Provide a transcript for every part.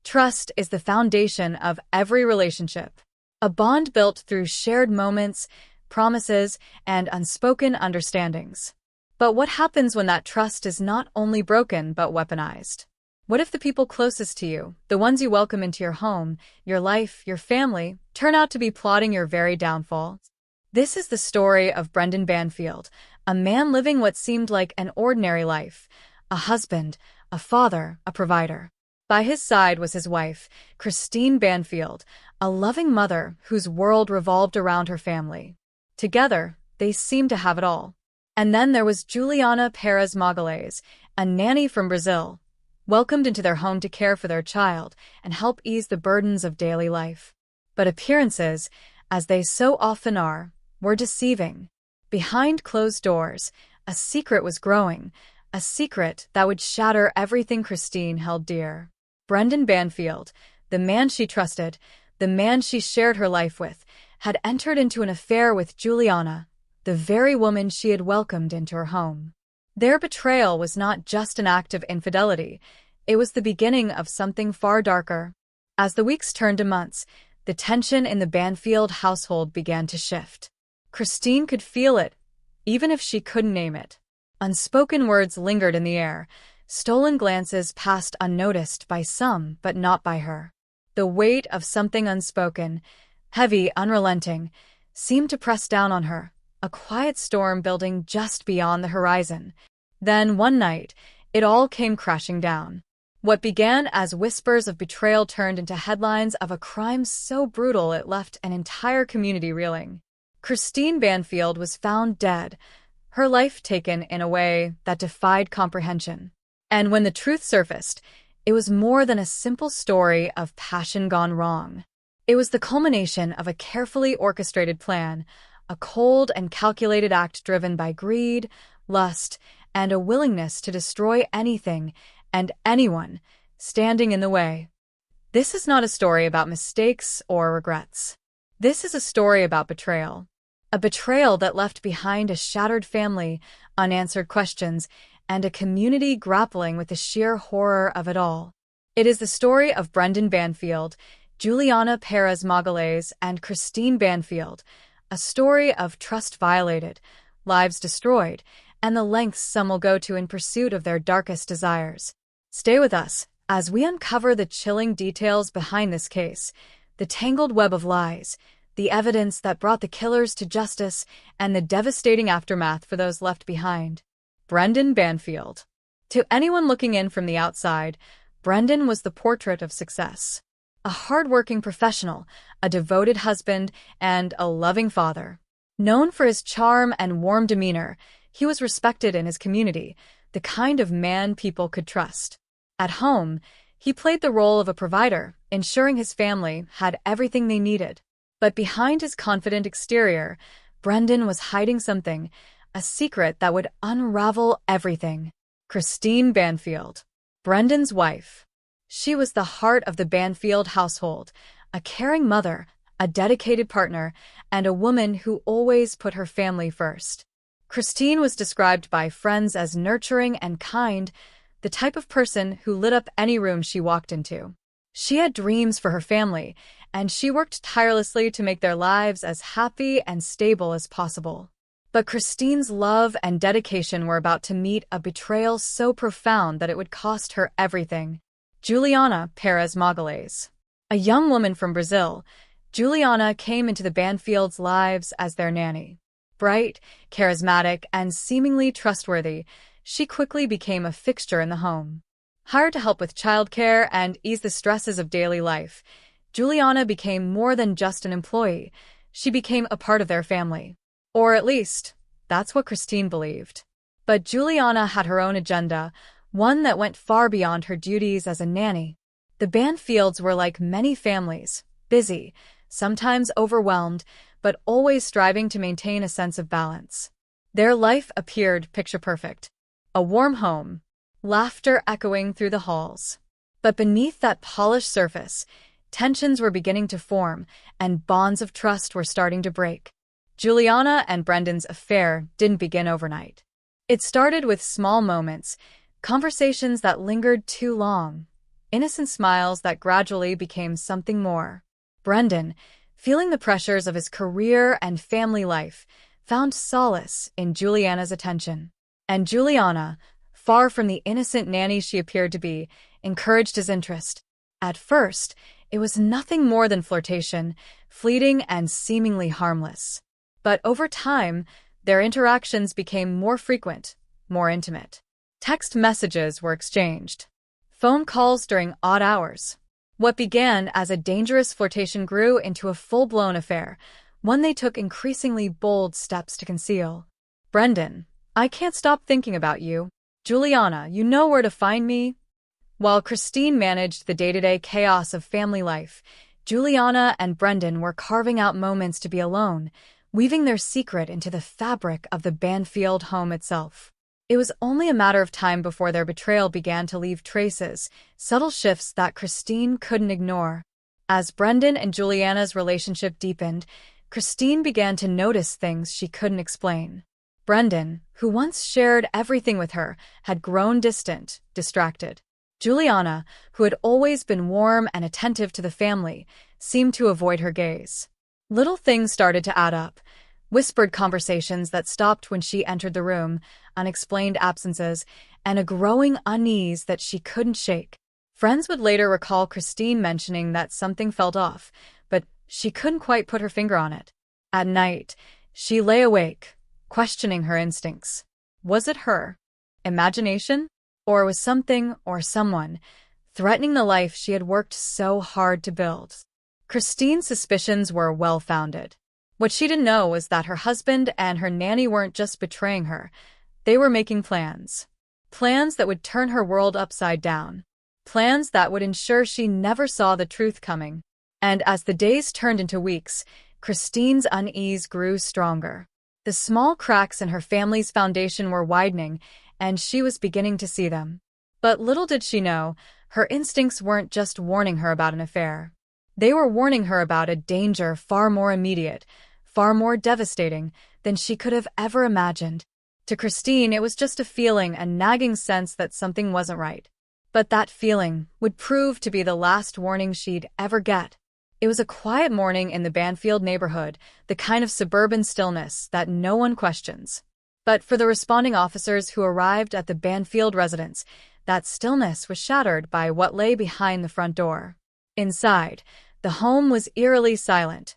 Trust is the foundation of every relationship. A bond built through shared moments, promises, and unspoken understandings. But what happens when that trust is not only broken but weaponized? What if the people closest to you, the ones you welcome into your home, your life, your family, turn out to be plotting your very downfall? This is the story of Brendan Banfield, a man living what seemed like an ordinary life, a husband, a father, a provider. By his side was his wife, Christine Banfield, a loving mother whose world revolved around her family. Together, they seemed to have it all. And then there was Juliana Peres Magalhães, a nanny from Brazil, welcomed into their home to care for their child and help ease the burdens of daily life. But appearances, as they so often are, were deceiving. Behind closed doors, a secret was growing, a secret that would shatter everything Christine held dear. Brendan Banfield, the man she trusted, the man she shared her life with, had entered into an affair with Juliana, the very woman she had welcomed into her home. Their betrayal was not just an act of infidelity, it was the beginning of something far darker. As the weeks turned to months, the tension in the Banfield household began to shift. Christine could feel it, even if she couldn't name it. Unspoken words lingered in the air, stolen glances passed unnoticed by some but not by her. The weight of something unspoken, heavy, unrelenting, seemed to press down on her, a quiet storm building just beyond the horizon. Then, one night, it all came crashing down. What began as whispers of betrayal turned into headlines of a crime so brutal it left an entire community reeling. Christine Banfield was found dead, her life taken in a way that defied comprehension. And when the truth surfaced, it was more than a simple story of passion gone wrong. It was the culmination of a carefully orchestrated plan, a cold and calculated act driven by greed, lust, and a willingness to destroy anything and anyone standing in the way. This is not a story about mistakes or regrets. This is a story about betrayal. A betrayal that left behind a shattered family, unanswered questions, and a community grappling with the sheer horror of it all. It is the story of Brendan Banfield, Juliana Peres Magalhães, and Christine Banfield, a story of trust violated, lives destroyed, and the lengths some will go to in pursuit of their darkest desires. Stay with us as we uncover the chilling details behind this case, the tangled web of lies, the evidence that brought the killers to justice, and the devastating aftermath for those left behind. Brendan Banfield. To anyone looking in from the outside, Brendan was the portrait of success. A hard-working professional, a devoted husband, and a loving father. Known for his charm and warm demeanor, he was respected in his community, the kind of man people could trust. At home, he played the role of a provider, ensuring his family had everything they needed. But behind his confident exterior, Brendan was hiding something, a secret that would unravel everything. Christine Banfield, Brendan's wife. She was the heart of the Banfield household, a caring mother, a dedicated partner, and a woman who always put her family first. Christine was described by friends as nurturing and kind, the type of person who lit up any room she walked into. She had dreams for her family, and she worked tirelessly to make their lives as happy and stable as possible. But Christine's love and dedication were about to meet a betrayal so profound that it would cost her everything. Juliana Peres Magalhães. A young woman from Brazil, Juliana came into the Banfields' lives as their nanny. Bright, charismatic, and seemingly trustworthy, she quickly became a fixture in the home. Hired to help with childcare and ease the stresses of daily life, Juliana became more than just an employee. She became a part of their family. Or at least, that's what Christine believed. But Juliana had her own agenda, one that went far beyond her duties as a nanny. The Banfields were like many families, busy, sometimes overwhelmed, but always striving to maintain a sense of balance. Their life appeared picture-perfect. A warm home, laughter echoing through the halls. But beneath that polished surface, tensions were beginning to form, and bonds of trust were starting to break. Juliana and Brendan's affair didn't begin overnight. It started with small moments, conversations that lingered too long, innocent smiles that gradually became something more. Brendan, feeling the pressures of his career and family life, found solace in Juliana's attention. And Juliana, far from the innocent nanny she appeared to be, encouraged his interest. At first, it was nothing more than flirtation, fleeting and seemingly harmless. But over time, their interactions became more frequent, more intimate. Text messages were exchanged. Phone calls during odd hours. What began as a dangerous flirtation grew into a full-blown affair, one they took increasingly bold steps to conceal. Brendan, I can't stop thinking about you. Juliana, you know where to find me? While Christine managed the day-to-day chaos of family life, Juliana and Brendan were carving out moments to be alone, weaving their secret into the fabric of the Banfield home itself. It was only a matter of time before their betrayal began to leave traces, subtle shifts that Christine couldn't ignore. As Brendan and Juliana's relationship deepened, Christine began to notice things she couldn't explain. Brendan, who once shared everything with her, had grown distant, distracted. Juliana, who had always been warm and attentive to the family, seemed to avoid her gaze. Little things started to add up. Whispered conversations that stopped when she entered the room, unexplained absences, and a growing unease that she couldn't shake. Friends would later recall Christine mentioning that something felt off, but she couldn't quite put her finger on it. At night, she lay awake, questioning her instincts. Was it her imagination? Or was something or someone threatening the life she had worked so hard to build? Christine's suspicions were well-founded. What she didn't know was that her husband and her nanny weren't just betraying her. They were making plans. Plans that would turn her world upside down. Plans that would ensure she never saw the truth coming. And as the days turned into weeks, Christine's unease grew stronger. The small cracks in her family's foundation were widening, and she was beginning to see them. But little did she know, her instincts weren't just warning her about an affair. They were warning her about a danger far more immediate, far more devastating than she could have ever imagined. To Christine, it was just a feeling, a nagging sense that something wasn't right. But that feeling would prove to be the last warning she'd ever get. It was a quiet morning in the Banfield neighborhood, the kind of suburban stillness that no one questions. But for the responding officers who arrived at the Banfield residence, that stillness was shattered by what lay behind the front door. Inside, the home was eerily silent.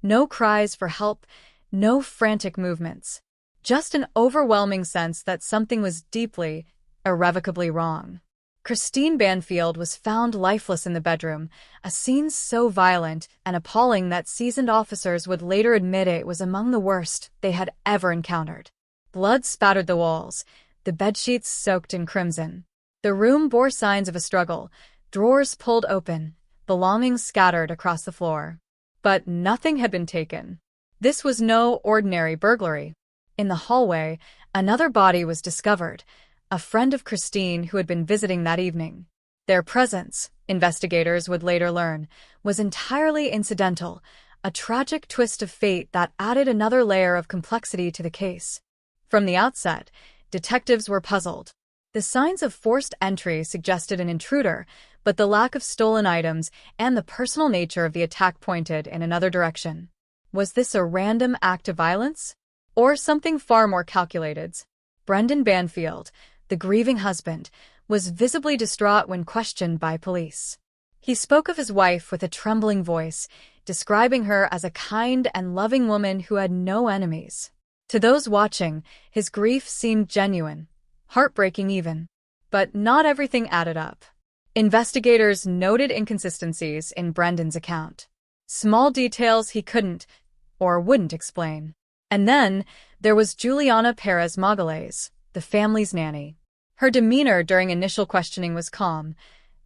No cries for help, no frantic movements. Just an overwhelming sense that something was deeply, irrevocably wrong. Christine Banfield was found lifeless in the bedroom, a scene so violent and appalling that seasoned officers would later admit it was among the worst they had ever encountered. Blood spattered the walls, the bedsheets soaked in crimson. The room bore signs of a struggle, drawers pulled open, belongings scattered across the floor. But nothing had been taken. This was no ordinary burglary. In the hallway, another body was discovered, a friend of Christine who had been visiting that evening. Their presence, investigators would later learn, was entirely incidental, a tragic twist of fate that added another layer of complexity to the case. From the outset, detectives were puzzled. The signs of forced entry suggested an intruder, but the lack of stolen items and the personal nature of the attack pointed in another direction. Was this a random act of violence? Or something far more calculated? Brendan Banfield, the grieving husband, was visibly distraught when questioned by police. He spoke of his wife with a trembling voice, describing her as a kind and loving woman who had no enemies. To those watching, his grief seemed genuine, heartbreaking even. But not everything added up. Investigators noted inconsistencies in Brendan's account. Small details he couldn't or wouldn't explain. And then there was Juliana Peres Magalhães, the family's nanny. Her demeanor during initial questioning was calm.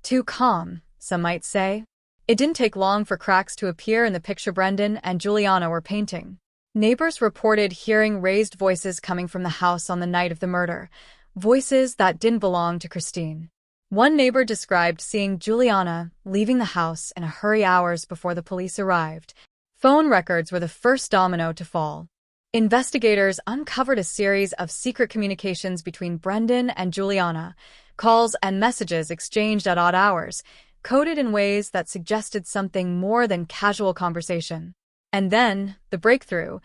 Too calm, some might say. It didn't take long for cracks to appear in the picture Brendan and Juliana were painting. Neighbors reported hearing raised voices coming from the house on the night of the murder, voices that didn't belong to Christine. One neighbor described seeing Juliana leaving the house in a hurry hours before the police arrived. Phone records were the first domino to fall. Investigators uncovered a series of secret communications between Brendan and Juliana, Calls and messages exchanged at odd hours, coded in ways that suggested something more than casual conversation. And then, the breakthrough,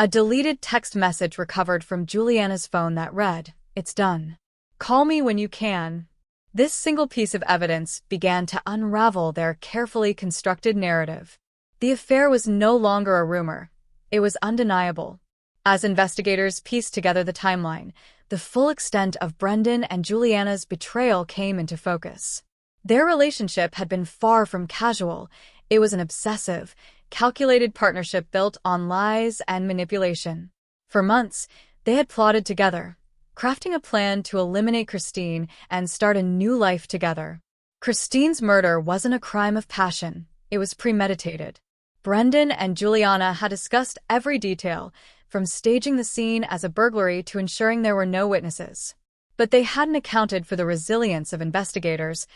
a deleted text message recovered from Juliana's phone that read, "It's done. Call me when you can." This single piece of evidence began to unravel their carefully constructed narrative. The affair was no longer a rumor. It was undeniable. As investigators pieced together the timeline, the full extent of Brendan and Juliana's betrayal came into focus. Their relationship had been far from casual. It was an obsessive, calculated partnership built on lies and manipulation. For months, they had plotted together, crafting a plan to eliminate Christine and start a new life together. Christine's murder wasn't a crime of passion. It was premeditated. Brendan and Juliana had discussed every detail, from staging the scene as a burglary to ensuring there were no witnesses. But they hadn't accounted for the resilience of investigators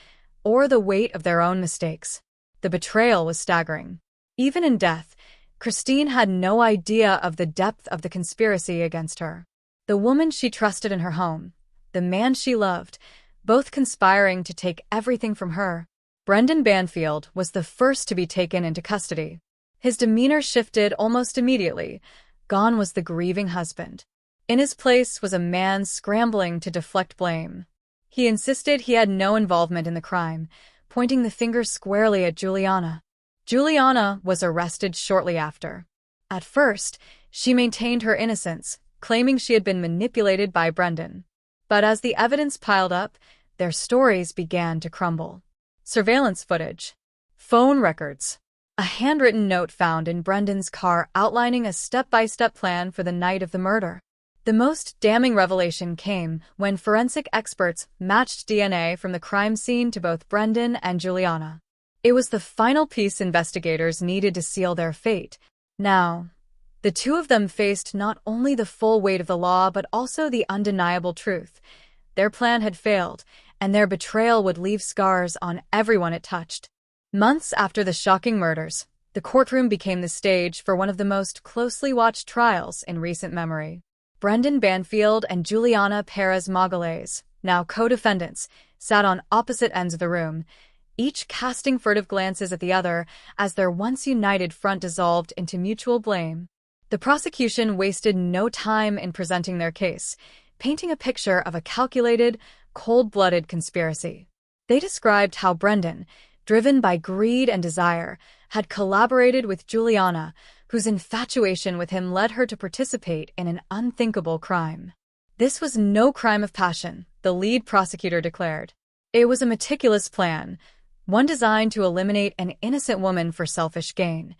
or the weight of their own mistakes. The betrayal was staggering. Even in death, Christine had no idea of the depth of the conspiracy against her. The woman she trusted in her home, the man she loved, both conspiring to take everything from her. Brendan Banfield was the first to be taken into custody. His demeanor shifted almost immediately. Gone was the grieving husband. In his place was a man scrambling to deflect blame. He insisted he had no involvement in the crime, pointing the finger squarely at Juliana. Juliana was arrested shortly after. At first, she maintained her innocence, claiming she had been manipulated by Brendan. But as the evidence piled up, their stories began to crumble. Surveillance footage, phone records, a handwritten note found in Brendan's car outlining a step-by-step plan for the night of the murder. The most damning revelation came when forensic experts matched DNA from the crime scene to both Brendan and Juliana. It was the final piece investigators needed to seal their fate. Now, the two of them faced not only the full weight of the law but also the undeniable truth. Their plan had failed, and their betrayal would leave scars on everyone it touched. Months after the shocking murders, the courtroom became the stage for one of the most closely watched trials in recent memory. Brendan Banfield and Juliana Peres Magalhães, now co-defendants, sat on opposite ends of the room, each casting furtive glances at the other as their once united front dissolved into mutual blame. The prosecution wasted no time in presenting their case, painting a picture of a calculated, cold-blooded conspiracy. They described how Brendan, driven by greed and desire, had collaborated with Juliana, whose infatuation with him led her to participate in an unthinkable crime. This was no crime of passion, the lead prosecutor declared. It was a meticulous plan, one designed to eliminate an innocent woman for selfish gain.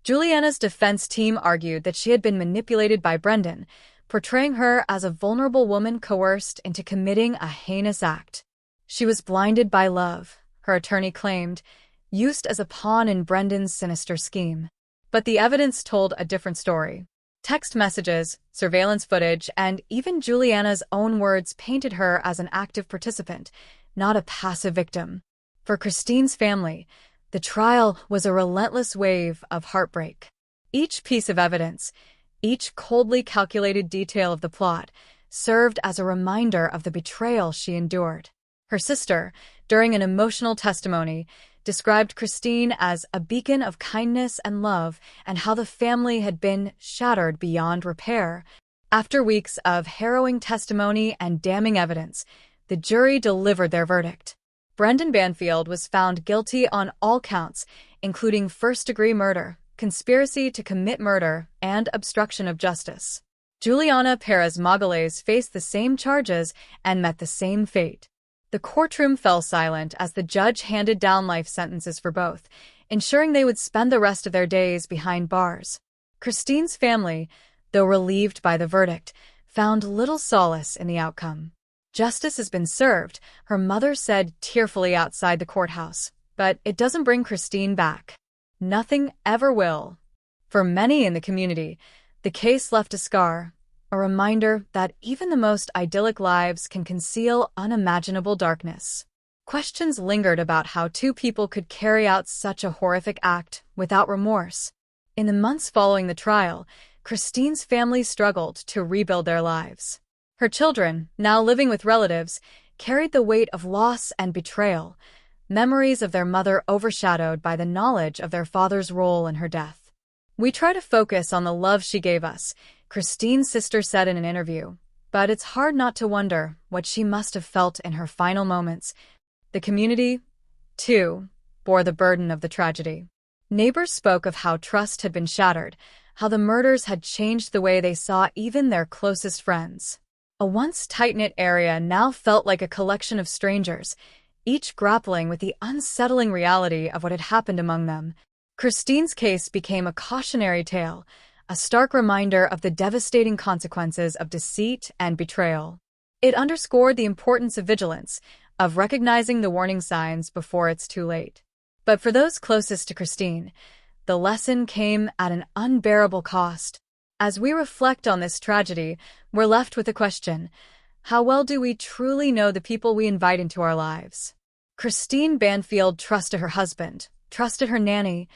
Juliana's defense team argued that she had been manipulated by Brendan, portraying her as a vulnerable woman coerced into committing a heinous act. She was blinded by love, her attorney claimed, used as a pawn in Brendan's sinister scheme. But the evidence told a different story. Text messages, surveillance footage, and even Juliana's own words painted her as an active participant, not a passive victim. For Christine's family, the trial was a relentless wave of heartbreak. Each piece of evidence, each coldly calculated detail of the plot, served as a reminder of the betrayal she endured. Her sister, during an emotional testimony, described Christine as a beacon of kindness and love and how the family had been shattered beyond repair. After weeks of harrowing testimony and damning evidence, the jury delivered their verdict. Brendan Banfield was found guilty on all counts, including first-degree murder, conspiracy to commit murder, and obstruction of justice. Juliana Peres Magalhães faced the same charges and met the same fate. The courtroom fell silent as the judge handed down life sentences for both, ensuring they would spend the rest of their days behind bars. Christine's family, though relieved by the verdict, found little solace in the outcome. "Justice has been served," her mother said tearfully outside the courthouse, "but it doesn't bring Christine back. Nothing ever will." For many in the community, the case left a scar, a reminder that even the most idyllic lives can conceal unimaginable darkness. Questions lingered about how two people could carry out such a horrific act without remorse. In the months following the trial, Christine's family struggled to rebuild their lives. Her children, now living with relatives, carried the weight of loss and betrayal, memories of their mother overshadowed by the knowledge of their father's role in her death. "We try to focus on the love she gave us," Christine's sister said in an interview, "but it's hard not to wonder what she must have felt in her final moments." The community, too, bore the burden of the tragedy. Neighbors spoke of how trust had been shattered, how the murders had changed the way they saw even their closest friends. A once tight-knit area now felt like a collection of strangers, each grappling with the unsettling reality of what had happened among them. Christine's case became a cautionary tale, a stark reminder of the devastating consequences of deceit and betrayal. It underscored the importance of vigilance, of recognizing the warning signs before it's too late. But for those closest to Christine, the lesson came at an unbearable cost. As we reflect on this tragedy, we're left with the question: how well do we truly know the people we invite into our lives? Christine Banfield trusted her husband, trusted her nanny,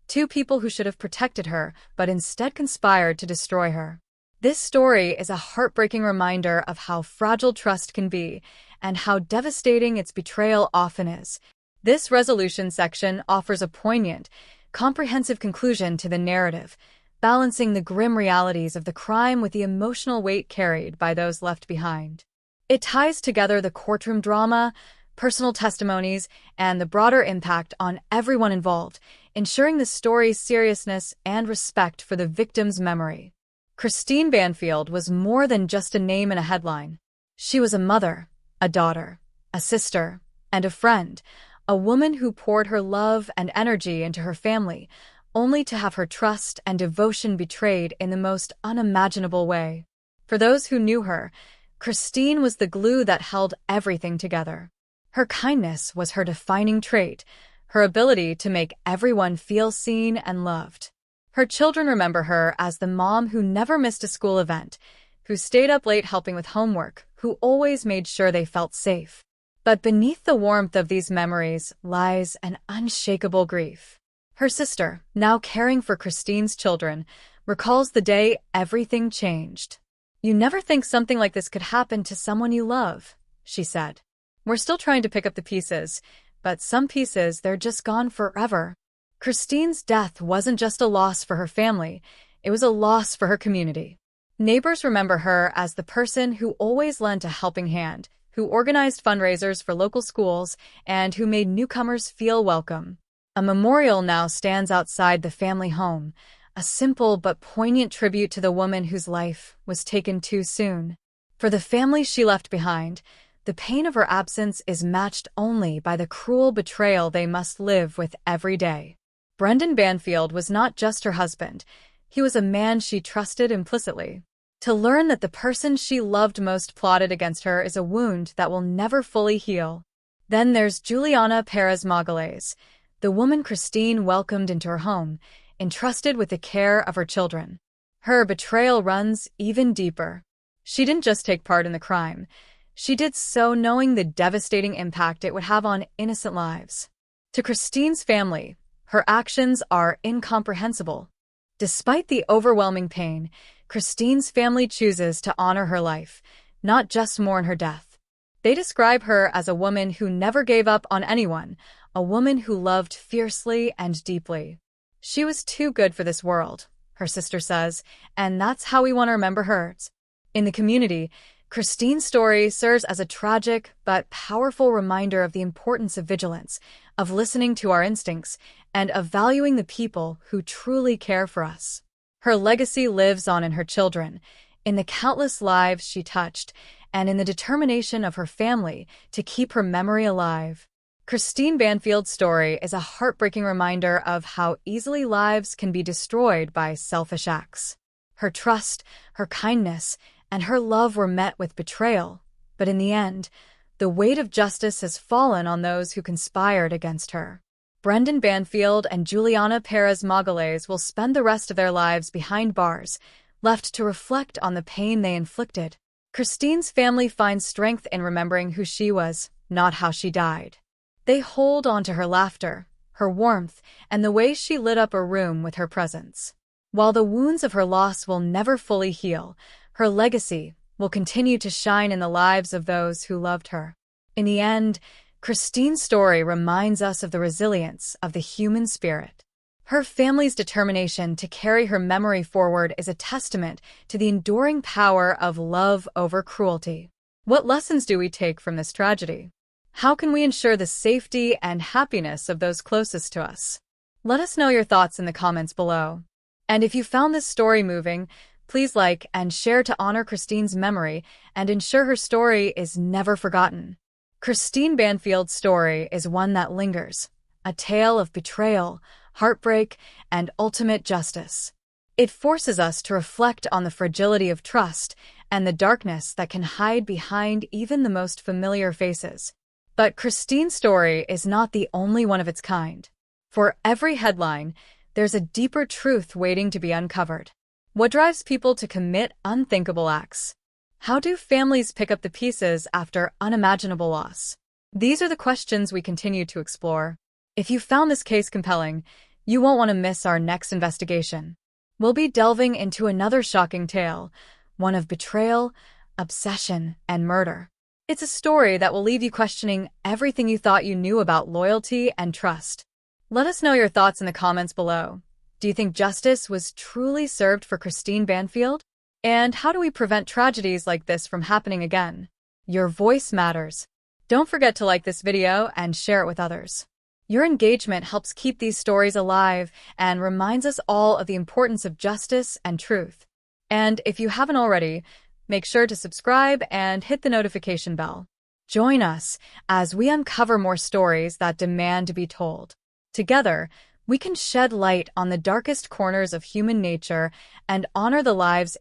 two people who should have protected her, but instead conspired to destroy her. This story is a heartbreaking reminder of how fragile trust can be and how devastating its betrayal often is. This resolution section offers a poignant, comprehensive conclusion to the narrative, balancing the grim realities of the crime with the emotional weight carried by those left behind. It ties together the courtroom drama, personal testimonies, and the broader impact on everyone involved, ensuring the story's seriousness and respect for the victim's memory. Christine Banfield was more than just a name in a headline. She was a mother, a daughter, a sister, and a friend, a woman who poured her love and energy into her family, only to have her trust and devotion betrayed in the most unimaginable way. For those who knew her, Christine was the glue that held everything together. Her kindness was her defining trait, her ability to make everyone feel seen and loved. Her children remember her as the mom who never missed a school event, who stayed up late helping with homework, who always made sure they felt safe. But beneath the warmth of these memories lies an unshakable grief. Her sister, now caring for Christine's children, recalls the day everything changed. "You never think something like this could happen to someone you love," she said. "We're still trying to pick up the pieces, but some pieces, they're just gone forever." Christine's death wasn't just a loss for her family, it was a loss for her community. Neighbors remember her as the person who always lent a helping hand, who organized fundraisers for local schools, and who made newcomers feel welcome. A memorial now stands outside the family home, a simple but poignant tribute to the woman whose life was taken too soon. For the family she left behind, the pain of her absence is matched only by the cruel betrayal they must live with every day. Brendan Banfield was not just her husband, he was a man she trusted implicitly. To learn that the person she loved most plotted against her is a wound that will never fully heal. Then there's Juliana Peres Magalhães, the woman Christine welcomed into her home, entrusted with the care of her children. Her betrayal runs even deeper. She didn't just take part in the crime, she did so knowing the devastating impact it would have on innocent lives. To Christine's family, her actions are incomprehensible. Despite the overwhelming pain, Christine's family chooses to honor her life, not just mourn her death. They describe her as a woman who never gave up on anyone, a woman who loved fiercely and deeply. "She was too good for this world," her sister says, and that's how we want to remember her. In the community, Christine's story serves as a tragic but powerful reminder of the importance of vigilance, of listening to our instincts, and of valuing the people who truly care for us. Her legacy lives on in her children, in the countless lives she touched, and in the determination of her family to keep her memory alive. Christine Banfield's story is a heartbreaking reminder of how easily lives can be destroyed by selfish acts. Her trust, her kindness, and her love were met with betrayal, but in the end, the weight of justice has fallen on those who conspired against her. Brendan Banfield and Juliana Peres Magalhães will spend the rest of their lives behind bars, left to reflect on the pain they inflicted. Christine's family finds strength in remembering who she was, not how she died. They hold on to her laughter, her warmth, and the way she lit up a room with her presence. While the wounds of her loss will never fully heal, her legacy will continue to shine in the lives of those who loved her. In the end, Christine's story reminds us of the resilience of the human spirit. Her family's determination to carry her memory forward is a testament to the enduring power of love over cruelty. What lessons do we take from this tragedy? How can we ensure the safety and happiness of those closest to us? Let us know your thoughts in the comments below. And if you found this story moving, please like and share to honor Christine's memory and ensure her story is never forgotten. Christine Banfield's story is one that lingers, a tale of betrayal, heartbreak, and ultimate justice. It forces us to reflect on the fragility of trust and the darkness that can hide behind even the most familiar faces. But Christine's story is not the only one of its kind. For every headline, there's a deeper truth waiting to be uncovered. What drives people to commit unthinkable acts? How do families pick up the pieces after unimaginable loss? These are the questions we continue to explore. If you found this case compelling, you won't want to miss our next investigation. We'll be delving into another shocking tale, one of betrayal, obsession, and murder. It's a story that will leave you questioning everything you thought you knew about loyalty and trust. Let us know your thoughts in the comments below. Do you think justice was truly served for Christine Banfield? And how do we prevent tragedies like this from happening again? Your voice matters. Don't forget to like this video and share it with others. Your engagement helps keep these stories alive and reminds us all of the importance of justice and truth. And if you haven't already, make sure to subscribe and hit the notification bell. Join us as we uncover more stories that demand to be told. Together, we can shed light on the darkest corners of human nature and honor the lives